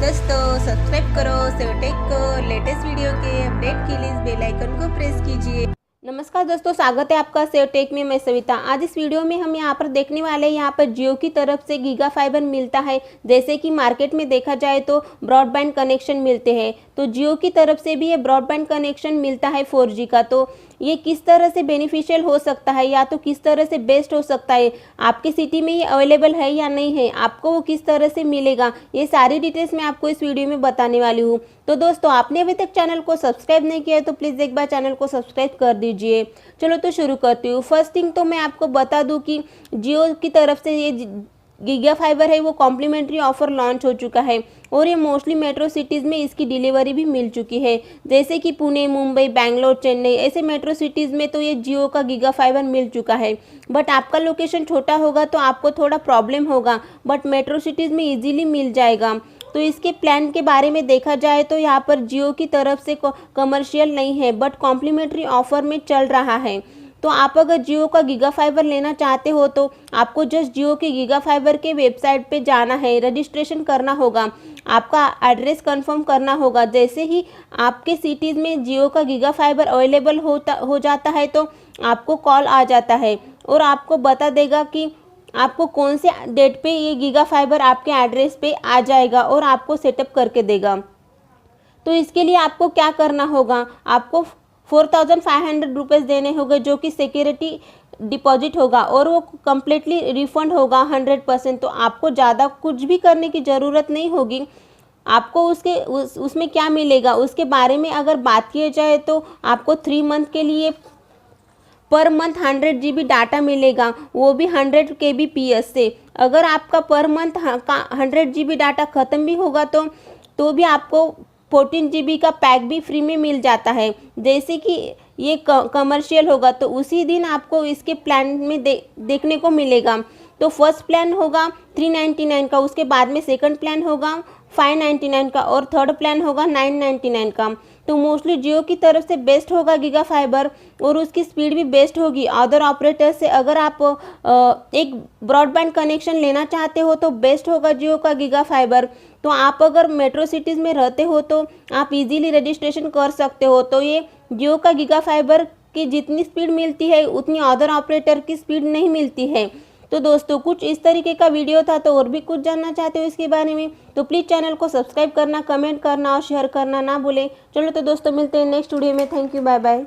दोस्तों सब्सक्राइब करो सेवटेक को लेटेस्ट वीडियो के अपडेट के लिए इस बेल आइकन को प्रेस कीजिए। नमस्कार दोस्तों, स्वागत है आपका सेवटेक में। मैं सविता। आज इस वीडियो में हम यहाँ पर देखने वाले हैं, यहाँ पर जियो की तरफ से गीगा फाइबर मिलता है। जैसे कि मार्केट में देखा जाए तो ब्रॉडबैंड कनेक्शन मिलते हैं, तो जियो की तरफ से भी ये ब्रॉडबैंड कनेक्शन मिलता है 4G का। तो ये किस तरह से बेनिफिशियल हो सकता है या तो किस तरह से बेस्ट हो सकता है, आपकी सिटी में ये अवेलेबल है या नहीं है, आपको वो किस तरह से मिलेगा, ये सारी डिटेल्स मैं आपको इस वीडियो में बताने वाली हूँ। तो दोस्तों, आपने अभी तक चैनल को सब्सक्राइब नहीं किया है तो प्लीज़ एक बार चैनल को सब्सक्राइब कर दीजिए। चलो तो शुरू करती हूँ। फर्स्ट थिंग तो मैं आपको बता दूँ कि जियो की तरफ से ये गीगा फाइबर है वो कॉम्प्लीमेंट्री ऑफर लॉन्च हो चुका है और ये मोस्टली मेट्रो सिटीज़ में इसकी डिलीवरी भी मिल चुकी है। जैसे कि पुणे, मुंबई, बैंगलोर, चेन्नई ऐसे मेट्रो सिटीज़ में तो ये जियो का गीगा फाइबर मिल चुका है। बट आपका लोकेशन छोटा होगा तो आपको थोड़ा प्रॉब्लम होगा, बट मेट्रो सिटीज़ में ईजिली मिल जाएगा। तो इसके प्लान के बारे में देखा जाए तो यहाँ पर जियो की तरफ से कमर्शियल नहीं है, बट कॉम्प्लीमेंट्री ऑफर में चल रहा है। तो आप अगर जियो का गीगा फाइबर लेना चाहते हो तो आपको जस्ट जियो के गीगा फाइबर के वेबसाइट पे जाना है, रजिस्ट्रेशन करना होगा, आपका एड्रेस कंफर्म करना होगा। जैसे ही आपके सिटीज़ में जियो का गीगा फाइबर अवेलेबल हो जाता है तो आपको कॉल आ जाता है और आपको बता देगा कि आपको कौन से डेट पे ये गीगा फाइबर आपके एड्रेस पे आ जाएगा और आपको सेटअप करके देगा। तो इसके लिए आपको क्या करना होगा, आपको 4500 रुपीज़ देने होंगे जो कि सिक्योरिटी डिपॉजिट होगा और वो कम्प्लीटली रिफंड होगा 100%। तो आपको ज़्यादा कुछ भी करने की ज़रूरत नहीं होगी। आपको उसमें क्या मिलेगा उसके बारे में अगर बात की जाए तो आपको 3 मंथ के लिए पर मंथ 100 GB डाटा मिलेगा, वो भी 100 kbps से। अगर आपका पर मंथ का 100 GB डाटा ख़त्म भी होगा तो भी आपको 14 GB का पैक भी फ्री में मिल जाता है। जैसे कि ये कमर्शियल होगा तो उसी दिन आपको इसके प्लान में देखने को मिलेगा। तो फर्स्ट प्लान होगा 399 का, उसके बाद में सेकंड प्लान होगा 599 का और थर्ड प्लान होगा 999 का। तो मोस्टली जियो की तरफ से बेस्ट होगा गीगा फाइबर और उसकी स्पीड भी बेस्ट होगी अदर ऑपरेटर से। अगर आप एक ब्रॉडबैंड कनेक्शन लेना चाहते हो तो बेस्ट होगा जियो का गीगा फाइबर। तो आप अगर मेट्रो सिटीज़ में रहते हो तो आप इजीली रजिस्ट्रेशन कर सकते हो। तो ये जियो का गीगा फाइबर की जितनी स्पीड मिलती है उतनी अदर ऑपरेटर की स्पीड नहीं मिलती है। तो दोस्तों, कुछ इस तरीके का वीडियो था। तो और भी कुछ जानना चाहते हो इसके बारे में तो प्लीज़ चैनल को सब्सक्राइब करना, कमेंट करना और शेयर करना ना भूलें। चलो तो दोस्तों, मिलते हैं नेक्स्ट वीडियो में। Thank you, bye bye.